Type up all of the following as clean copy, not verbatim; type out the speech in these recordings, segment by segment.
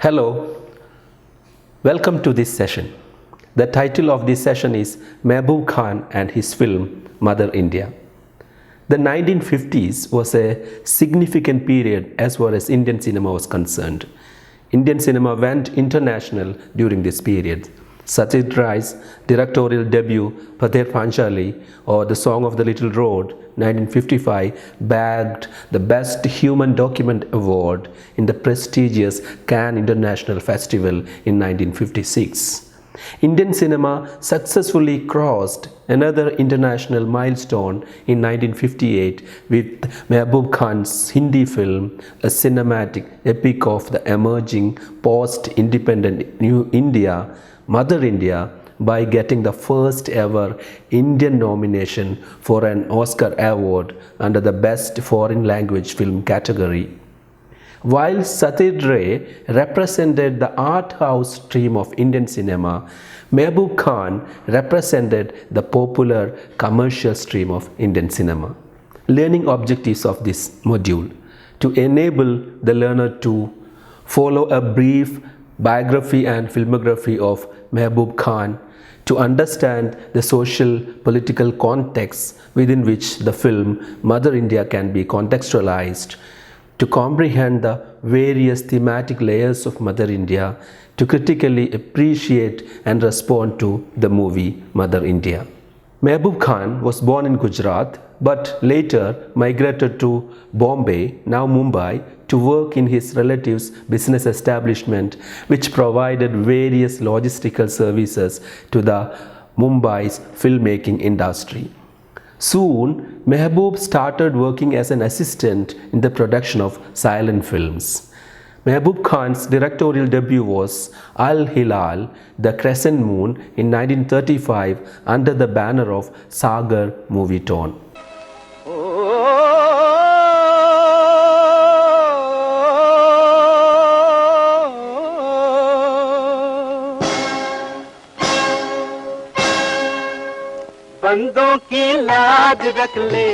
Hello, welcome to this session. The title of this session is Mehboob Khan and his film Mother India. The 1950s was a significant period as far as Indian cinema was concerned. Indian cinema went international during this period. Satyajit Ray's directorial debut Pather Panchali or The Song of the Little Road 1955 bagged the Best Human Document Award in the prestigious Cannes International Festival in 1956. Indian cinema successfully crossed another international milestone in 1958 with Mehboob Khan's Hindi film, a cinematic epic of the emerging post-independent New India, Mother India, by getting the first ever Indian nomination for an Oscar award under the Best Foreign Language Film category. While Satyajit Ray represented the art house stream of Indian cinema, Mehboob Khan represented the popular commercial stream of Indian cinema. Learning objectives of this module: to enable the learner to follow a brief biography and filmography of Mehboob Khan, to understand the social political context within which the film Mother India can be contextualized, to comprehend the various thematic layers of Mother India, to critically appreciate and respond to the movie Mother India. Mehboob Khan was born in Gujarat but later migrated to Bombay, now Mumbai, to work in his relative's business establishment, which provided various logistical services to the Mumbai's filmmaking industry. Soon, Mehboob started working as an assistant in the production of silent films. Mehboob Khan's directorial debut was Al Hilal, The Crescent Moon, in 1935 under the banner of Sagar Movietone. बंदों की लाज रख ले,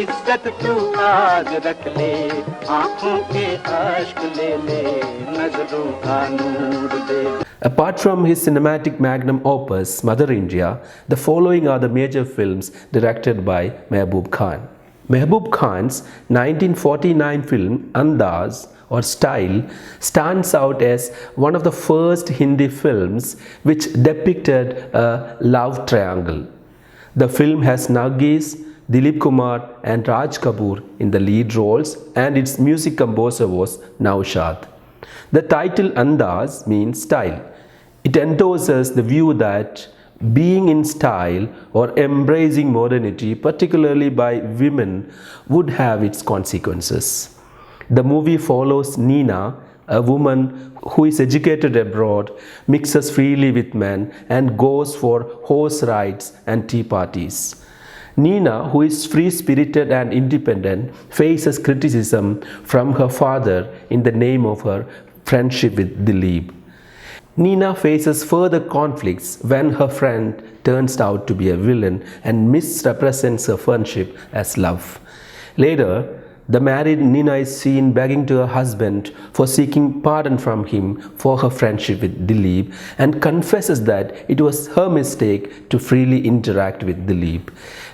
इज्जत तू आज रख ले, आंखों के अश्क ले ले, नजरों का नूर दे. Apart from his cinematic magnum opus, Mother India, the following are the major films directed by Mehboob Khan. Mehboob Khan's 1949 film Andaz or Style stands out as one of the first Hindi films which depicted a love triangle. The film has Nargis, Dilip Kumar and Raj Kapoor in the lead roles, and its music composer was Naushad. The title Andaz means style. It endorses the view that being in style or embracing modernity, particularly by women, would have its consequences. The movie follows Nina, a woman who is educated abroad, mixes freely with men and goes for horse rides and tea parties. Nina, who is free-spirited and independent, faces criticism from her father in the name of her friendship with Dilip. Nina faces further conflicts when her friend turns out to be a villain and misrepresents her friendship as love. Later, the married Nina is seen begging to her husband for seeking pardon from him for her friendship with Dilip and confesses that it was her mistake to freely interact with Dilip.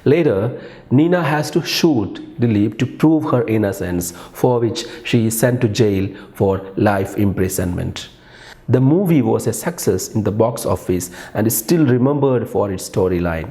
Later, Nina has to shoot Dilip to prove her innocence, for which she is sent to jail for life imprisonment. The movie was a success in the box office and is still remembered for its storyline.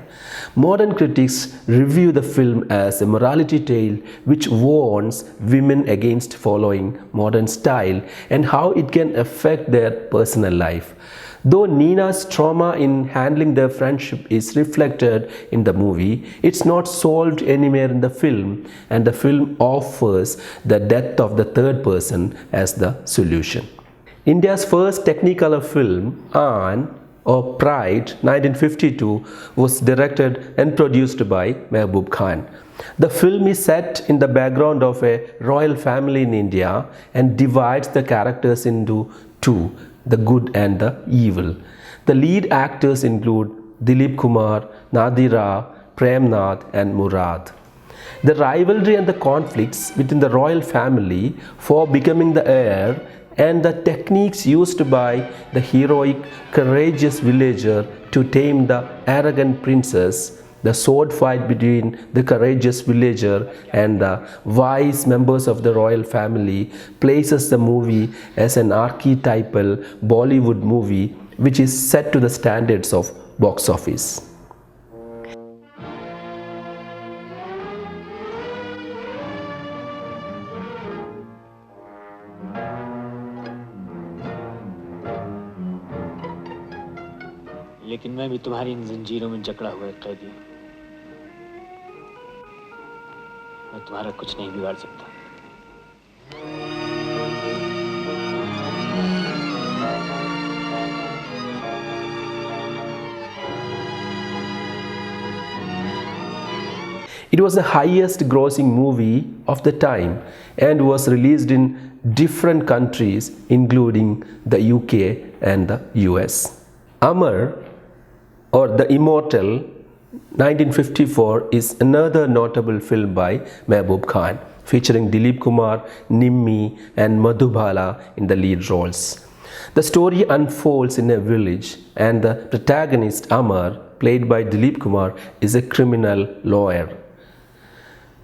Modern critics review the film as a morality tale which warns women against following modern style and how it can affect their personal life. Though Nina's trauma in handling their friendship is reflected in the movie, it's not solved anywhere in the film, and the film offers the death of the third person as the solution. India's first Technicolor film, Aan or Pride 1952, was directed and produced by Mehboob Khan. The film is set in the background of a royal family in India and divides the characters into two, the good and the evil. The lead actors include Dilip Kumar, Nadira, Premnath and Murad. The rivalry and the conflicts within the royal family for becoming the heir and the techniques used by the heroic, courageous villager to tame the arrogant princess, the sword fight between the courageous villager and the wise members of the royal family places the movie as an archetypal Bollywood movie which is set to the standards of box office. लेकिन मैं भी तुम्हारी इन जंजीरों में जकड़ा हुआ एक कैदी हूं। मैं तुम्हारा कुछ नहीं बिगाड़ सकता। It was the highest grossing movie of the time and was released in different countries including the UK and the US. Amar or The Immortal 1954 is another notable film by Mehboob Khan featuring Dilip Kumar, Nimmi and Madhubala in the lead roles. The story unfolds in a village and the protagonist Amar, played by Dilip Kumar, is a criminal lawyer.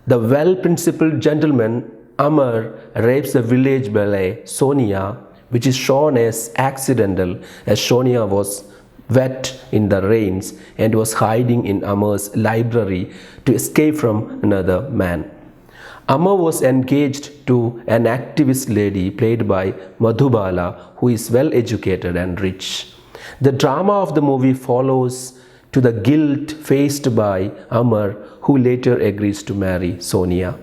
The well-principled gentleman Amar rapes the village ballet Sonia, which is shown as accidental as Sonia was wet in the rains and was hiding in Amar's library to escape from another man. Amar was engaged to an activist lady played by Madhubala who is well educated and rich. The drama of the movie follows to the guilt faced by Amar, who later agrees to marry Sonia.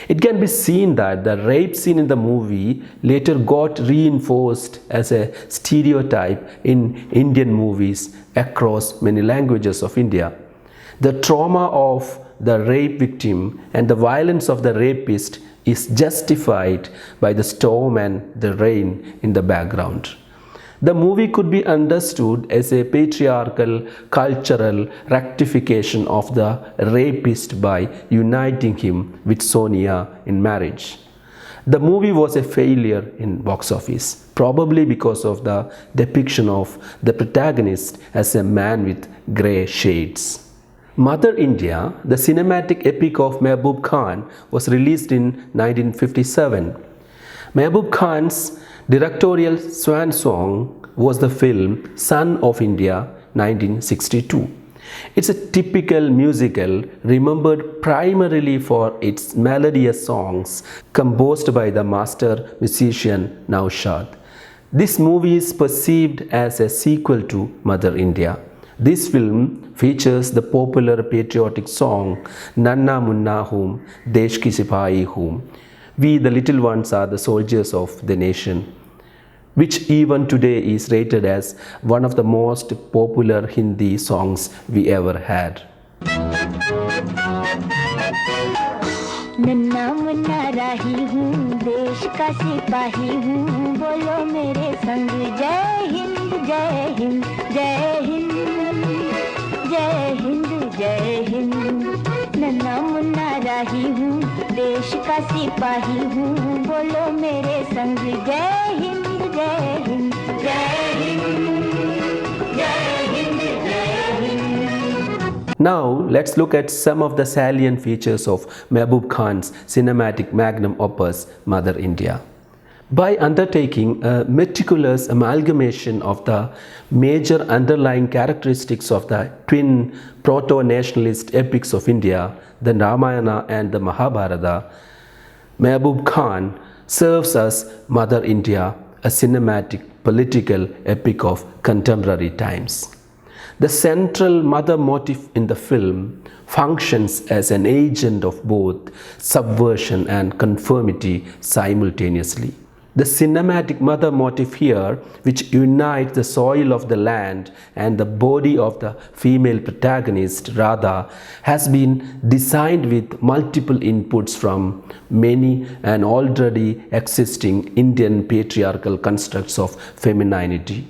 It can be seen that the rape scene in the movie later got reinforced as a stereotype in Indian movies across many languages of India. The trauma of the rape victim and the violence of the rapist is justified by the storm and the rain in the background. The movie could be understood as a patriarchal cultural rectification of the rapist by uniting him with Sonia in marriage. The movie was a failure in box office, probably because of the depiction of the protagonist as a man with grey shades. Mother India, the cinematic epic of Mehboob Khan, was released in 1957. Mehboob Khan's directorial swan song was the film Son of India 1962. It's a typical musical remembered primarily for its melodious songs composed by the master musician Naushad. This movie is perceived as a sequel to Mother India. This film features the popular patriotic song Nanna Munna Hoom, Desh Ki Sipahi Hoom. We the little ones are the soldiers of the nation, which even today is rated as one of the most popular Hindi songs we ever had. नन्ना मुन्ना राही हूँ, देश का सिपाही हूँ, बोलो मेरे संग जय हिंद जय हिंद जय हिंद जय हिंद जय हिंद। नन्ना मुन्ना राही हूँ, देश का सिपाही हूँ, बोलो मेरे संग जय हिंद जय हिंद जय हिंद जय हिंद जय Hind. Now let's look at some of the salient features of Mehboob Khan's cinematic magnum opus Mother India. By undertaking a meticulous amalgamation of the major underlying characteristics of the twin proto-nationalist epics of India, the Ramayana and the Mahabharata, Mehboob Khan serves as Mother India, a cinematic political epic of contemporary times. The central mother motif in the film functions as an agent of both subversion and conformity simultaneously. The cinematic mother motif here, which unites the soil of the land and the body of the female protagonist Radha, has been designed with multiple inputs from many and already existing Indian patriarchal constructs of femininity.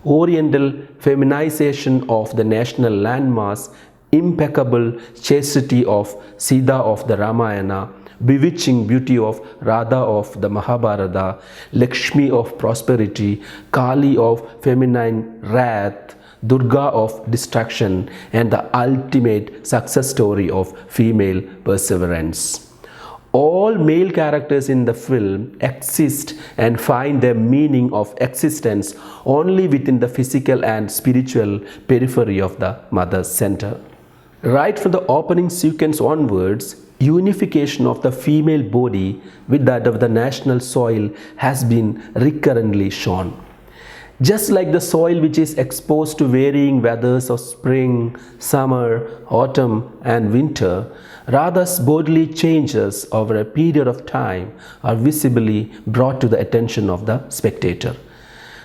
Oriental feminization of the national landmass, impeccable chastity of Sita of the Ramayana, bewitching beauty of Radha of the Mahabharata, Lakshmi of prosperity, Kali of feminine wrath, Durga of destruction, and the ultimate success story of female perseverance. All male characters in the film exist and find their meaning of existence only within the physical and spiritual periphery of the mother's center. Right from the opening sequence onwards, unification of the female body with that of the national soil has been recurrently shown. Just like the soil which is exposed to varying weathers of spring, summer, autumn and winter, Radha's bodily changes over a period of time are visibly brought to the attention of the spectator.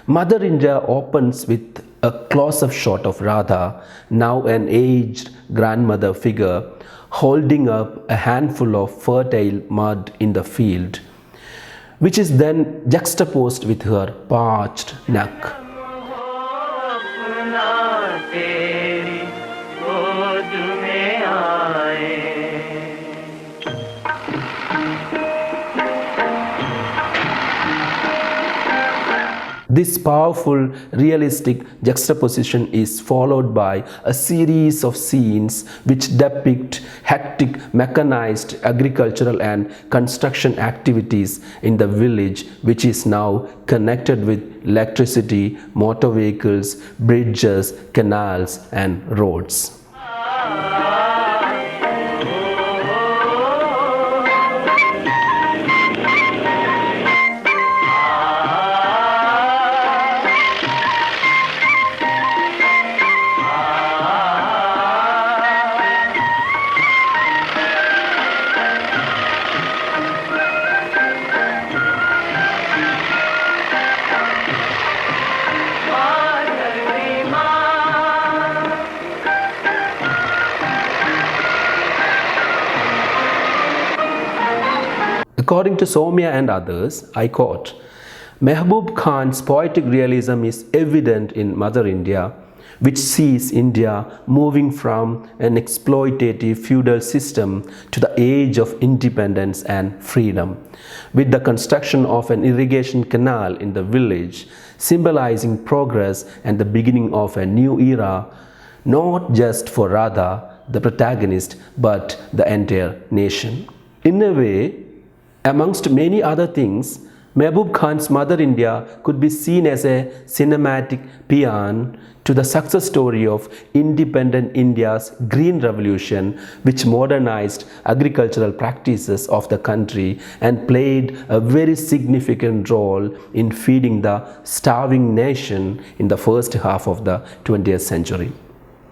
Mother India opens with a close-up shot of Radha, now an aged grandmother figure, holding up a handful of fertile mud in the field, which is then juxtaposed with her parched neck. This powerful, realistic juxtaposition is followed by a series of scenes which depict hectic mechanized agricultural and construction activities in the village, which is now connected with electricity, motor vehicles, bridges, canals and roads. According to Somya and others, I quote, Mehboob Khan's poetic realism is evident in Mother India, which sees India moving from an exploitative feudal system to the age of independence and freedom, with the construction of an irrigation canal in the village, symbolizing progress and the beginning of a new era, not just for Radha, the protagonist, but the entire nation. In a way, amongst many other things, Mehboob Khan's Mother India could be seen as a cinematic paean to the success story of independent India's Green Revolution, which modernized agricultural practices of the country and played a very significant role in feeding the starving nation in the first half of the 20th century.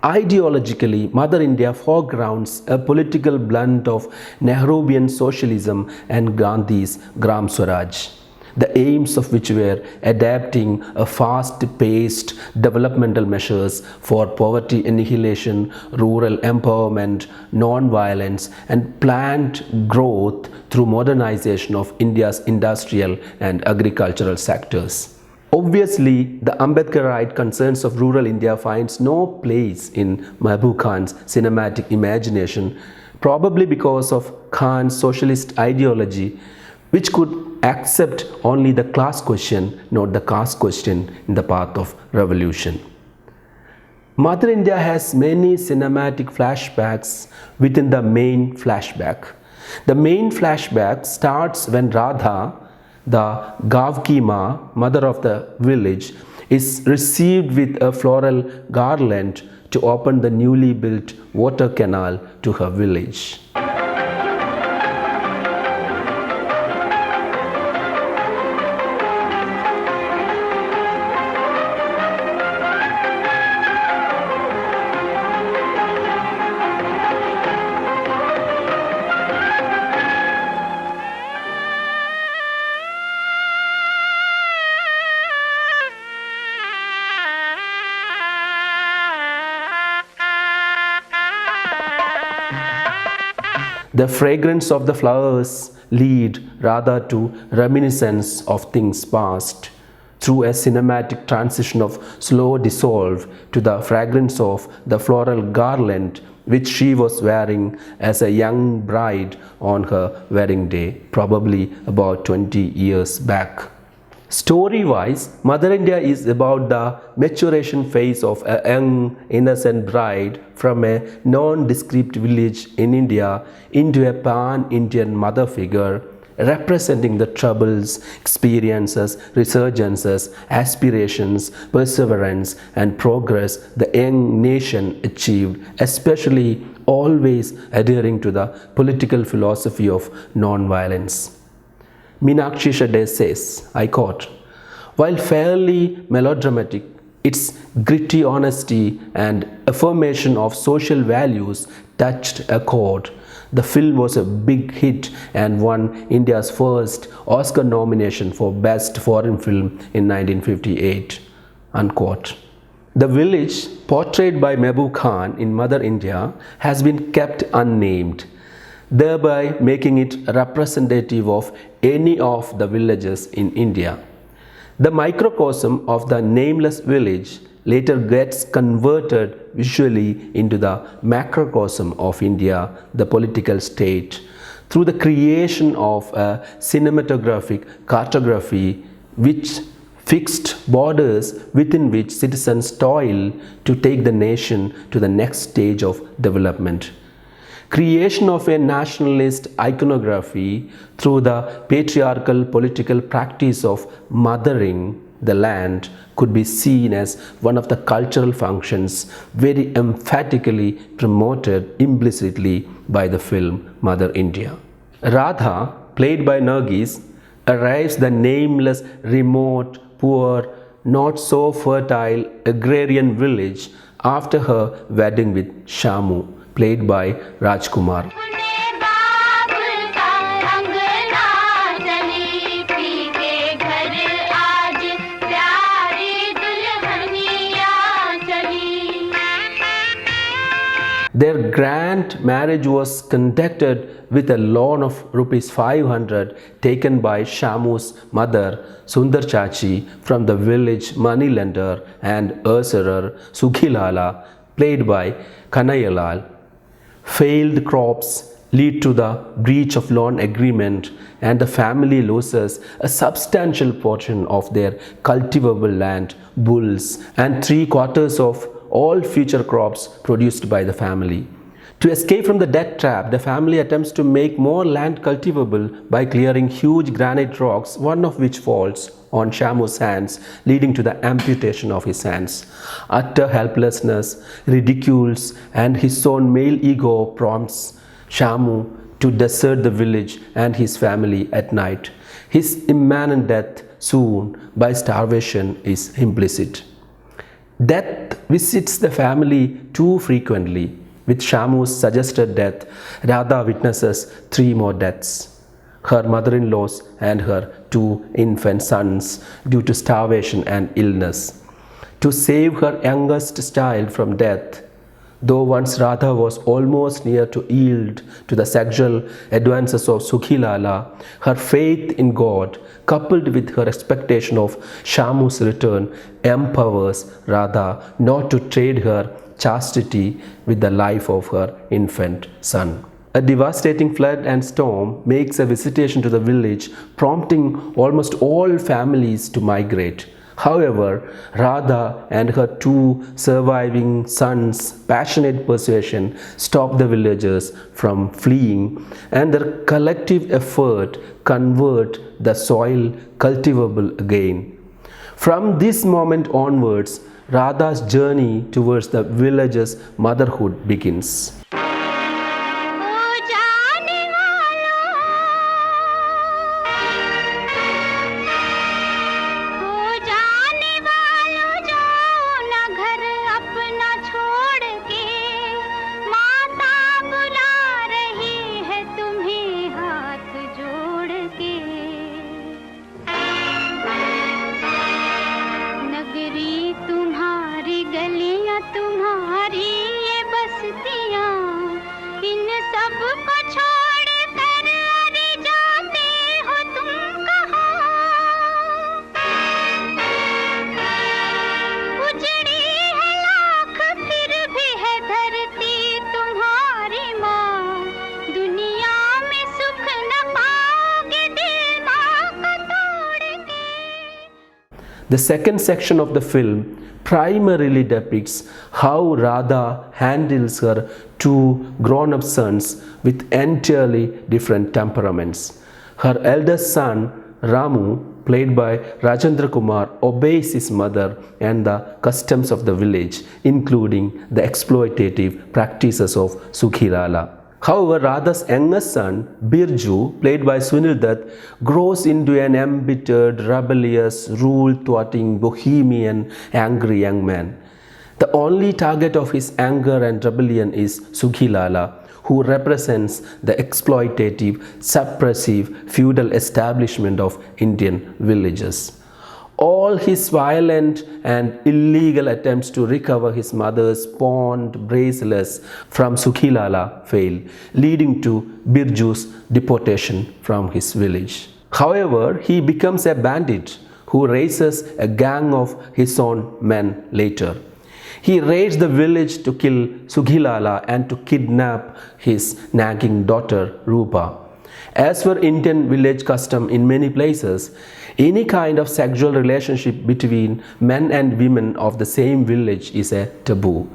Ideologically, Mother India foregrounds a political blend of Nehruvian socialism and Gandhi's Gram Swaraj, the aims of which were adapting a fast-paced developmental measures for poverty annihilation, rural empowerment, non-violence and planned growth through modernization of India's industrial and agricultural sectors. Obviously, the Ambedkarite concerns of rural India finds no place in Mehboob Khan's cinematic imagination, probably because of Khan's socialist ideology, which could accept only the class question, not the caste question in the path of revolution. Mother India has many cinematic flashbacks within the main flashback. The main flashback starts when Radha, the Gavki Ma, mother of the village, is received with a floral garland to open the newly built water canal to her village. The fragrance of the flowers lead rather to reminiscence of things past, through a cinematic transition of slow dissolve to the fragrance of the floral garland which she was wearing as a young bride on her wedding day, probably about 20 years back. Story-wise, Mother India is about the maturation phase of a young, innocent bride from a nondescript village in India into a pan-Indian mother figure, representing the troubles, experiences, resurgences, aspirations, perseverance, and progress the young nation achieved, especially always adhering to the political philosophy of non-violence. Meenakshi Shade says, I quote, "While fairly melodramatic, its gritty honesty and affirmation of social values touched a chord. The film was a big hit and won India's first Oscar nomination for Best Foreign Film in 1958." Unquote. The village portrayed by Mehboob Khan in Mother India has been kept unnamed, thereby making it representative of any of the villages in India. The microcosm of the nameless village later gets converted visually into the macrocosm of India, the political state, through the creation of a cinematographic cartography which fixed borders within which citizens toil to take the nation to the next stage of development. Creation of a nationalist iconography through the patriarchal political practice of mothering the land could be seen as one of the cultural functions very emphatically promoted implicitly by the film Mother India. Radha, played by Nargis, arrives the nameless, remote, poor, not so fertile agrarian village after her wedding with Shamu, played by Rajkumar. Their grand marriage was conducted with a loan of rupees 500 taken by Shamu's mother Sundar Chachi from the village moneylender and usurer Sukhilala, played by Kanayalal. Failed crops lead to the breach of loan agreement and the family loses a substantial portion of their cultivable land, bulls, and 3/4 of all future crops produced by the family. To escape from the debt trap, the family attempts to make more land cultivable by clearing huge granite rocks, one of which falls on Shamu's hands, leading to the amputation of his hands. Utter helplessness, ridicules, and his own male ego prompts Shamu to desert the village and his family at night. His imminent death soon by starvation is implicit. Death visits the family too frequently. With Shamu's suggested death, Radha witnesses 3 more deaths: her mother-in-law's and her 2 infant sons due to starvation and illness. To save her youngest child from death, though once Radha was almost near to yield to the sexual advances of Sukhilala, her faith in God, coupled with her expectation of Shamu's return, empowers Radha not to trade her chastity with the life of her infant son. A devastating flood and storm makes a visitation to the village, prompting almost all families to migrate. However, Radha and her 2 surviving sons' passionate persuasion stop the villagers from fleeing, and their collective effort convert the soil cultivable again. From this moment onwards, Radha's journey towards the village's motherhood begins. उजड़ी है लाख फिर भी है धरती तुम्हारी। The second section of the film primarily depicts how Radha handles her two grown-up sons with entirely different temperaments. Her eldest son, Ramu, played by Rajendra Kumar, obeys his mother and the customs of the village, including the exploitative practices of Sukhilala. However, Radha's youngest son, Birju, played by Sunil Dutt, grows into an embittered, rebellious, rule-thwarting, bohemian, angry young man. The only target of his anger and rebellion is Sukhilala, who represents the exploitative, suppressive, feudal establishment of Indian villages. All his violent and illegal attempts to recover his mother's pawned bracelets from Sukhilala fail, leading to Birju's deportation from his village. However, he becomes a bandit who raises a gang of his own men later. He raids the village to kill Sukhilala and to kidnap his nagging daughter Rupa. As per Indian village custom in many places, any kind of sexual relationship between men and women of the same village is a taboo.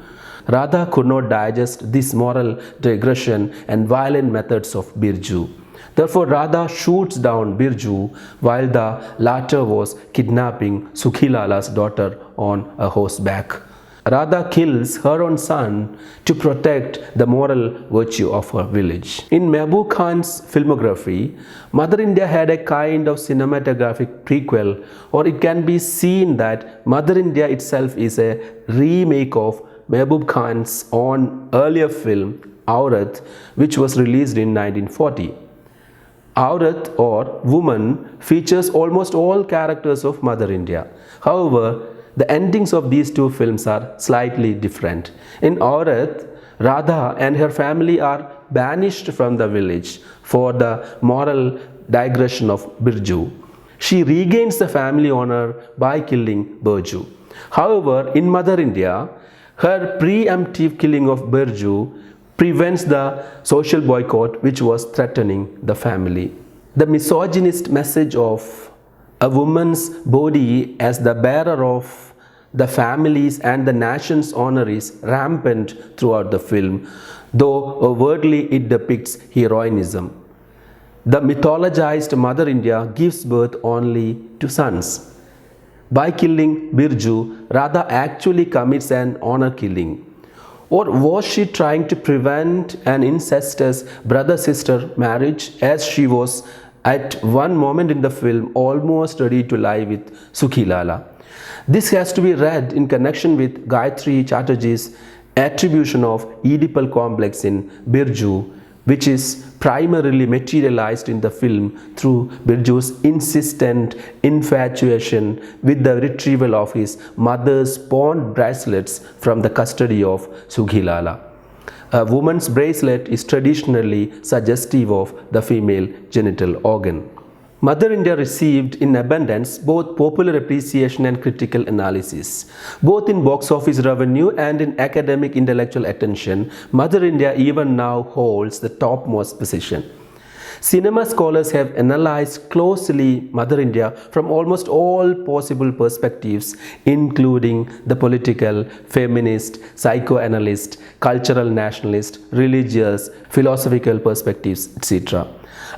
Radha could not digest this moral digression and violent methods of Birju. Therefore, Radha shoots down Birju while the latter was kidnapping Sukhilala's daughter on a horseback. Radha kills her own son to protect the moral virtue of her village. In Mehboob Khan's filmography, Mother India had a kind of cinematographic prequel, or it can be seen that Mother India itself is a remake of Mehboob Khan's own earlier film, Aurat, which was released in 1940. Aurat, or Woman, features almost all characters of Mother India. However, the endings of these two films are slightly different. In Aurat, Radha and her family are banished from the village for the moral digression of Birju. She regains the family honor by killing Birju. However, in Mother India, her preemptive killing of Birju prevents the social boycott which was threatening the family. The misogynist message of a woman's body as the bearer of the family's and the nation's honor is rampant throughout the film, though overtly it depicts heroism. The mythologized Mother India gives birth only to sons. By killing Birju, Radha actually commits an honor killing. Or was she trying to prevent an incestuous brother-sister marriage, as she was at one moment in the film almost ready to lie with Sukhilala? This has to be read in connection with Gayatri Chatterjee's attribution of Oedipal complex in Birju, which is primarily materialized in the film through Birju's insistent infatuation with the retrieval of his mother's pawned bracelets from the custody of Sukhilala. A woman's bracelet is traditionally suggestive of the female genital organ. Mother India received in abundance both popular appreciation and critical analysis. Both in box office revenue and in academic intellectual attention, Mother India even now holds the topmost position. Cinema scholars have analyzed closely Mother India from almost all possible perspectives, including the political, feminist, psychoanalyst, cultural nationalist, religious, philosophical perspectives, etc.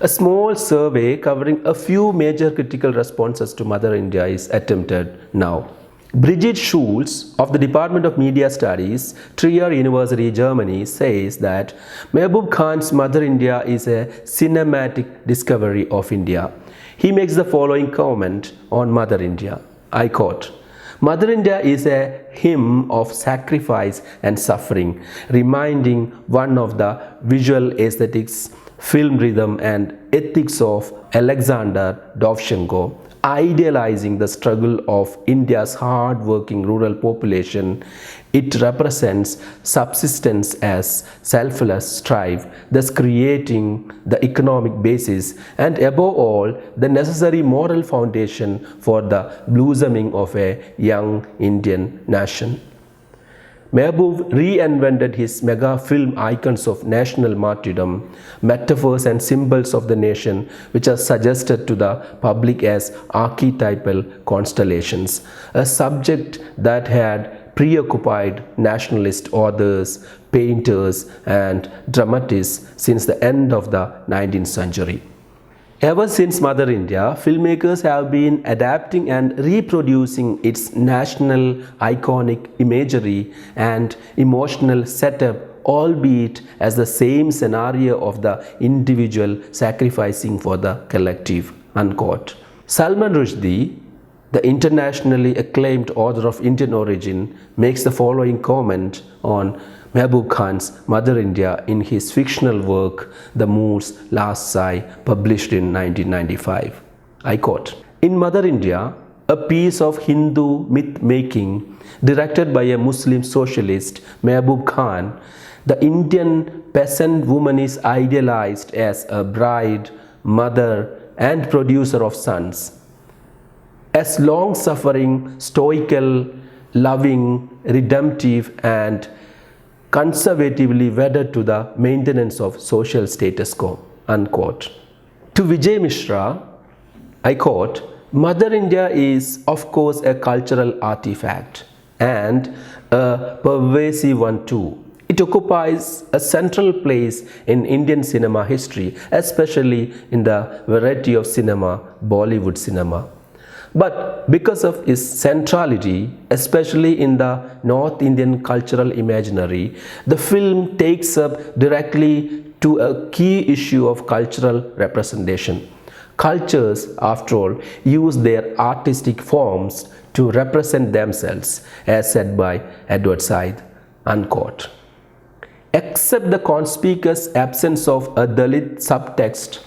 A small survey covering a few major critical responses to Mother India is attempted now. Brigitte Schulz of the Department of Media Studies, Trier University, Germany, says that Mehboob Khan's Mother India is a cinematic discovery of India. He makes the following comment on Mother India. I quote, "Mother India is a hymn of sacrifice and suffering, reminding one of the visual aesthetics, film rhythm and ethics of Alexander Dovzhenko, idealizing the struggle of India's hard-working rural population. It represents subsistence as selfless strife, thus creating the economic basis and above all the necessary moral foundation for the blossoming of a young Indian nation." Mehboob reinvented his mega film icons of national martyrdom, metaphors and symbols of the nation, which are suggested to the public as archetypal constellations, a subject that had preoccupied nationalist authors, painters, and dramatists since the end of the 19th century. Ever since Mother India, filmmakers have been adapting and reproducing its national iconic imagery and emotional setup, albeit as the same scenario of the individual sacrificing for the collective. Unquote. Salman Rushdie, the internationally acclaimed author of Indian origin, makes the following comment on Mehboob Khan's Mother India in his fictional work The Moor's Last Sigh, published in 1995. I quote, "In Mother India, a piece of Hindu myth-making directed by a Muslim socialist, Mehboob Khan, the Indian peasant woman is idealized as a bride, mother, and producer of sons. As long-suffering, stoical, loving, redemptive, and conservatively wedded to the maintenance of social status quo." Unquote. To Vijay Mishra, I quote, "Mother India is of course a cultural artifact and a pervasive one too. It occupies a central place in Indian cinema history, especially in the variety of cinema, Bollywood cinema. But because of its centrality, especially in the North Indian cultural imaginary, the film takes up directly to a key issue of cultural representation. Cultures, after all, use their artistic forms to represent themselves, as said by Edward Said." Unquote. Except the conspicuous absence of a Dalit subtext,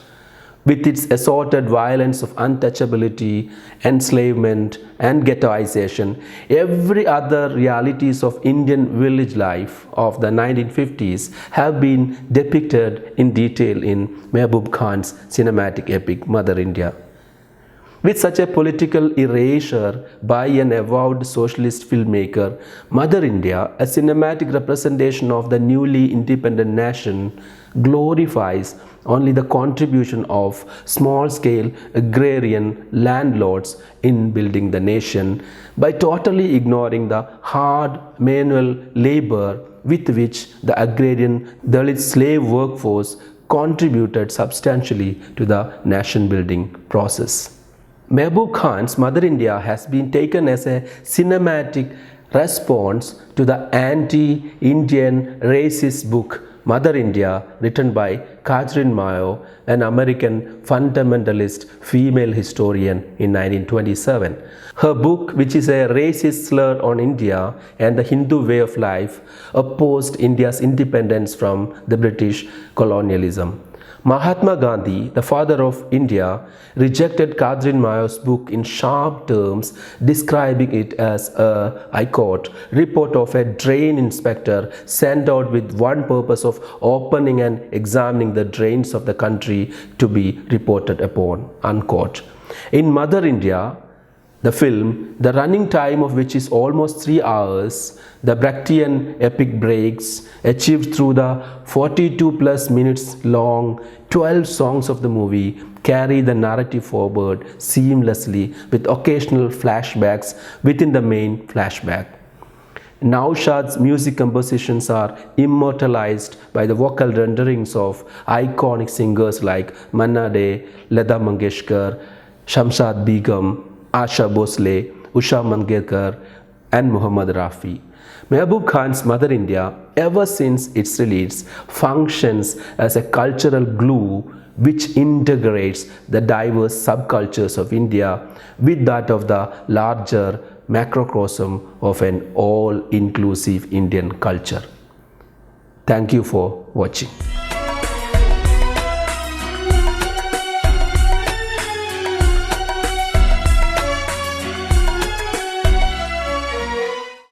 with its assorted violence of untouchability, enslavement, and ghettoization, every other realities of Indian village life of the 1950s have been depicted in detail in Mehboob Khan's cinematic epic Mother India. With such a political erasure by an avowed socialist filmmaker, Mother India, a cinematic representation of the newly independent nation, glorifies only the contribution of small-scale agrarian landlords in building the nation by totally ignoring the hard manual labor with which the agrarian Dalit slave workforce contributed substantially to the nation-building process. Mehboob Khan's Mother India has been taken as a cinematic response to the anti-Indian racist book Mother India, written by Catherine Mayo, an American fundamentalist female historian, in 1927. Her book, which is a racist slur on India and the Hindu way of life, opposed India's independence from the British colonialism. Mahatma Gandhi, the father of India, rejected Catherine Mayo's book in sharp terms, describing it as a, I quote, report of a drain inspector sent out with one purpose of opening and examining the drains of the country to be reported upon, unquote. In Mother India, the film, the running time of which is almost 3 hours, the Brechtian epic breaks achieved through the 42 plus minutes long 12 songs of the movie carry the narrative forward seamlessly with occasional flashbacks within the main flashback. Naushad's music compositions are immortalized by the vocal renderings of iconic singers like Manna Dey, Lata Mangeshkar, Shamsad Begum, Asha Bhosle, Usha Mangerkar, and Muhammad Rafi. Mehboob Khan's Mother India, ever since its release, functions as a cultural glue which integrates the diverse subcultures of India with that of the larger macrocosm of an all-inclusive Indian culture. Thank you for watching.